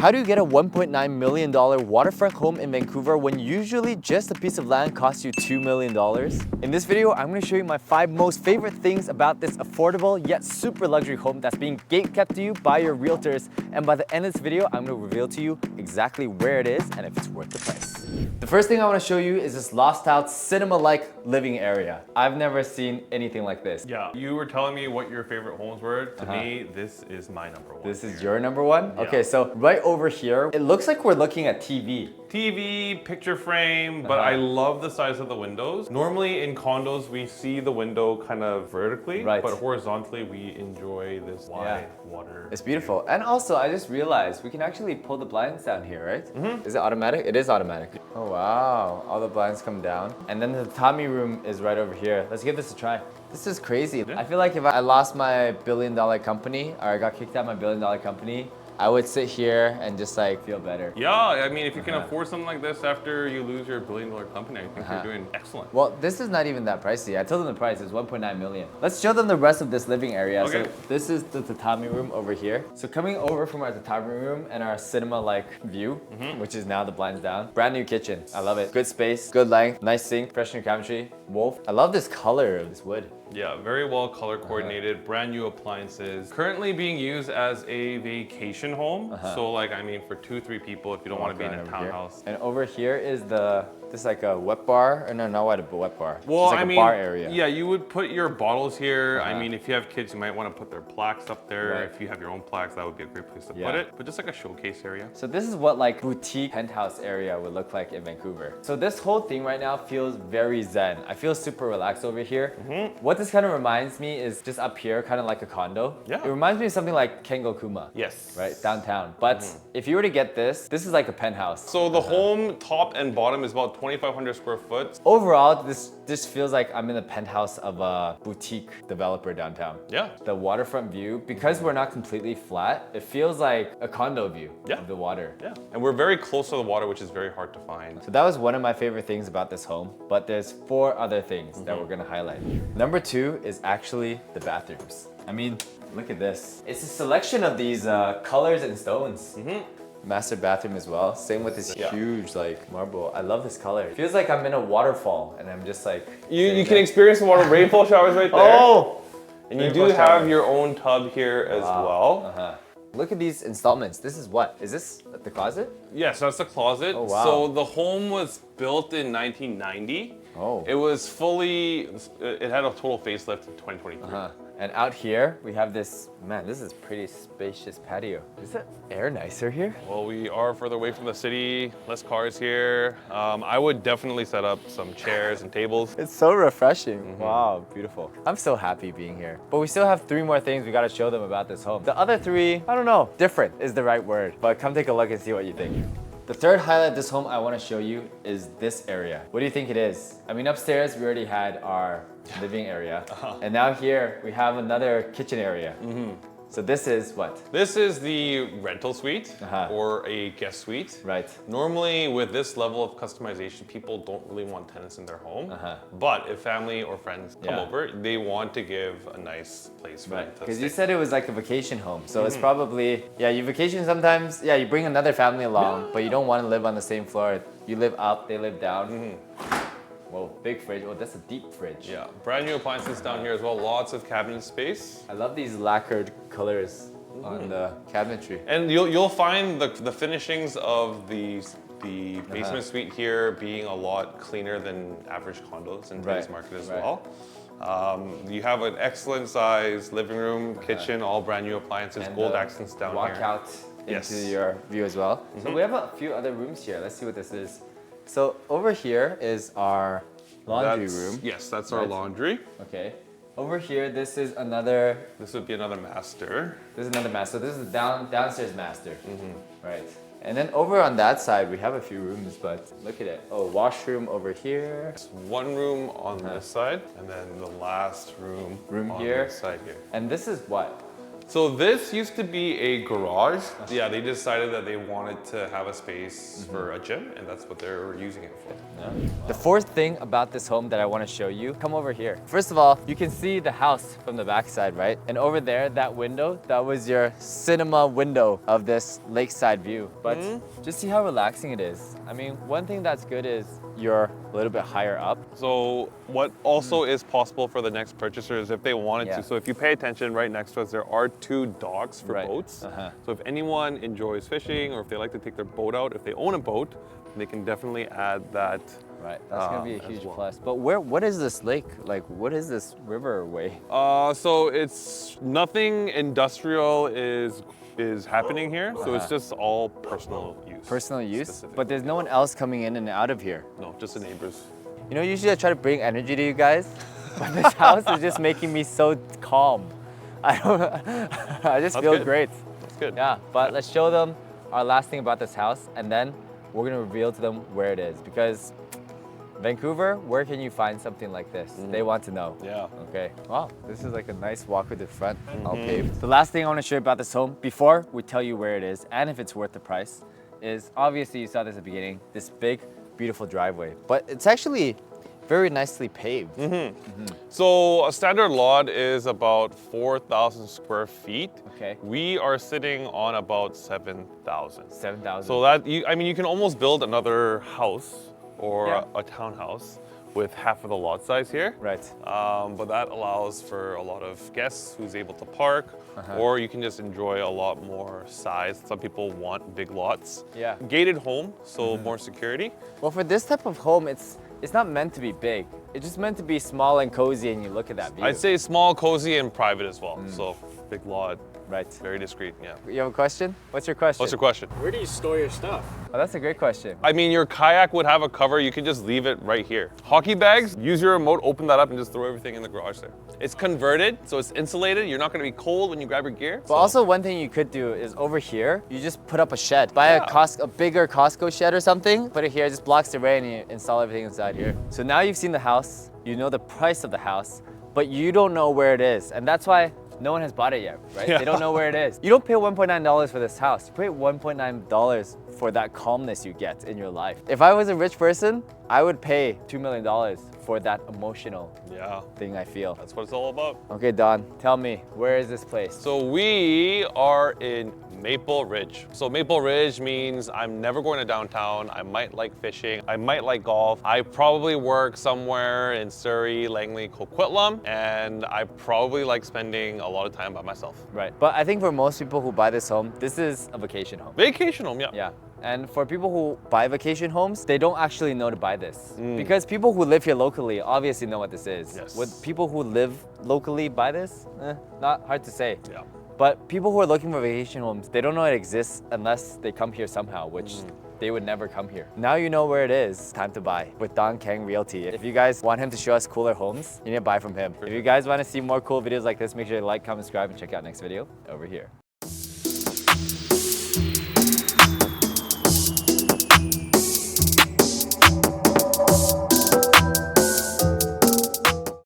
How do you get a $1.9 million waterfront home in Vancouver when usually just a piece of land costs you $2 million? In this video, I'm going to show you my 5 most favorite things about this affordable yet super luxury home that's being gate-kept to you by your realtors. And by the end of this video, I'm going to reveal to you exactly where it is and if it's worth the price. The first thing I want to show you is this loft out cinema-like living area. I've never seen anything like this. Yeah, you were telling me what your favorite homes were. To me, this is my number one. This is your number one? Yeah. Okay, so right over here, it looks like we're looking at TV. TV, picture frame, but I love the size of the windows. Normally in condos, we see the window kind of vertically, Right. but horizontally, we enjoy this wide water. It's beautiful. And also, I just realized we can actually pull the blinds down here, right? Is it automatic? It is automatic. Oh, wow. All the blinds come down. And then the tatami room is right over here. Let's give this a try. This is crazy. Yeah. I feel like if I lost my billion-dollar company, or I got kicked out of my billion-dollar company, I would sit here and just like feel better. Yeah, I mean, if you can afford something like this after you lose your billion-dollar company, I think you're doing excellent. Well, this is not even that pricey. I told them the price is 1.9 million. Let's show them the rest of this living area. Okay. So this is the tatami room over here. So coming over from our tatami room and our cinema-like view, which is now the blinds down. Brand new kitchen. I love it. Good space, good length, nice sink, fresh new cabinetry, wolf. I love this color of this wood. Yeah, very well color coordinated, brand new appliances. Currently being used as a vacation home. So like, I mean, for 2-3 people, if you don't want to be in a townhouse. And over here is this like a wet bar, or no, not wet bar. Well, it's like I a mean, bar area. yeah, you would put your bottles here. I mean, if you have kids, you might want to put their plaques up there. Right. If you have your own plaques, that would be a great place to Yeah. put it. But just like a showcase area. So this is what like boutique penthouse area would look like in Vancouver. So this whole thing right now feels very zen. I feel super relaxed over here. What this kind of reminds me is just up here, kind of like a condo. Yeah. It reminds me of something like Kengokuma. Yes. Right, downtown. But if you were to get this is like a penthouse. So the home top and bottom is about 2,500 square foot. Overall, this feels like I'm in the penthouse of a boutique developer downtown. Yeah. The waterfront view, because we're not completely flat, it feels like a condo view of the water. Yeah. And we're very close to the water, which is very hard to find. So that was one of my favorite things about this home, but there's 4 other things that we're gonna highlight. Number 2 is actually the bathrooms. I mean, look at this. It's a selection of these colors and stones. Master bathroom as well. Same with this huge like marble. I love this color. It feels like I'm in a waterfall and I'm just like... You can experience the water rainfall showers right there. Oh! And you do have your own tub here as well. Look at these installments. This is what? Is this the closet? Yes, that's the closet. Oh, wow. So the home was built in 1990. Oh. It had a total facelift in 2023. And out here, we have this, man, this is pretty spacious patio. Is the air nicer here? Well, we are further away from the city, less cars here. I would definitely set up some chairs and tables. It's so refreshing. Wow, beautiful. I'm so happy being here. But we still have 3 more things we gotta show them about this home. The other 3, I don't know, different is the right word. But come take a look and see what you think. The third highlight of this home I want to show you is this area. What do you think it is? I mean, upstairs we already had our living area. And now here we have another kitchen area. So this is what? This is the rental suite or a guest suite. Right. Normally with this level of customization, people don't really want tenants in their home. But if family or friends come over, they want to give a nice place for them to Because stay. you said it was like a vacation home. So it's probably, you vacation sometimes, you bring another family along, but you don't want to live on the same floor. You live up, they live down. Whoa, big fridge. Oh, that's a deep fridge. Yeah, brand new appliances down here as well. Lots of cabinet space. I love these lacquered colors on the cabinetry. And you'll find the finishings of the basement suite here being a lot cleaner than average condos in today's market as well. You have an excellent size living room, kitchen, all brand new appliances, And gold accents down here. Walk out into your view as well. So we have a few other rooms here. Let's see what this is. So over here is our laundry room. Yes, that's our laundry. Okay. Over here, this is another. This would be another master. This is another master. This is the downstairs master. Right. And then over on that side, we have a few rooms, but look at it. Oh, washroom over here. It's one room on this side, and then the last room on here. this side here. And this is what? So this used to be a garage. Yeah, they decided that they wanted to have a space for a gym, and that's what they're using it for. Yeah. The fourth thing about this home that I want to show you, come over here. First of all, you can see the house from the backside, right? And over there, that window, that was your cinema window of this lakeside view. But just see how relaxing it is. I mean, one thing that's good is you're a little bit higher up. So what also is possible for the next purchasers if they wanted to. So if you pay attention, right next to us, there are 2 docks for boats. So if anyone enjoys fishing or if they like to take their boat out, if they own a boat, they can definitely add that. Right, that's gonna be a huge plus. But what is this lake? Like, what is this riverway? So it's nothing industrial is happening here. So it's just all personal use. Personal use? But there's no one else coming in and out of here. No, just the neighbors. You know, usually I try to bring energy to you guys, but this house is just making me so calm. I just feel great. That's good. Yeah, but let's show them our last thing about this house, and then we're gonna reveal to them where it is. Because Vancouver, where can you find something like this? They want to know. Yeah. Okay. Wow, this is like a nice walkway to the front, all paved. The last thing I want to show you about this home, before we tell you where it is and if it's worth the price, is obviously you saw this at the beginning, this big, beautiful driveway. But it's actually very nicely paved. So a standard lot is about 4,000 square feet. Okay. We are sitting on about 7,000. 7,000. So that, I mean, you can almost build another house or a townhouse with half of the lot size here. Right. But that allows for a lot of guests who's able to park, or you can just enjoy a lot more size. Some people want big lots. Yeah. Gated home, so more security. Well, for this type of home, it's not meant to be big. It's just meant to be small and cozy, and you look at that view. I'd say small, cozy, and private as well. So big lot. Right. Very discreet, yeah. You have a question? What's your question? What's your question? Where do you store your stuff? Oh, that's a great question. I mean, your kayak would have a cover. You can just leave it right here. Hockey bags, use your remote, open that up, and just throw everything in the garage there. It's converted, so it's insulated. You're not going to be cold when you grab your gear. But also one thing you could do is over here, you just put up a shed. Buy a bigger Costco shed or something, put it here, it just blocks the rain, and you install everything inside here. So now you've seen the house, you know the price of the house, but you don't know where it is. And that's why no one has bought it yet, right? Yeah. They don't know where it is. You don't pay $1.9 for this house. You pay $1.9 for that calmness you get in your life. If I was a rich person, I would pay $2 million for that emotional thing I feel. That's what it's all about. Okay, Don, tell me, where is this place? So we are in Maple Ridge. So Maple Ridge means I'm never going to downtown. I might like fishing. I might like golf. I probably work somewhere in Surrey, Langley, Coquitlam, and I probably like spending a lot of time by myself. Right, but I think for most people who buy this home, this is a vacation home. Vacation home, yeah. Yeah. And for people who buy vacation homes, they don't actually know to buy this. Because people who live here locally obviously know what this is. Yes. Would people who live locally buy this? Not hard to say. Yeah. But people who are looking for vacation homes, they don't know it exists unless they come here somehow, which they would never come here. Now you know where it is. Time to buy with Don Kang Realty. If you guys want him to show us cooler homes, you need to buy from him. If you guys want to see more cool videos like this, make sure to like, comment, subscribe, and check out next video over here.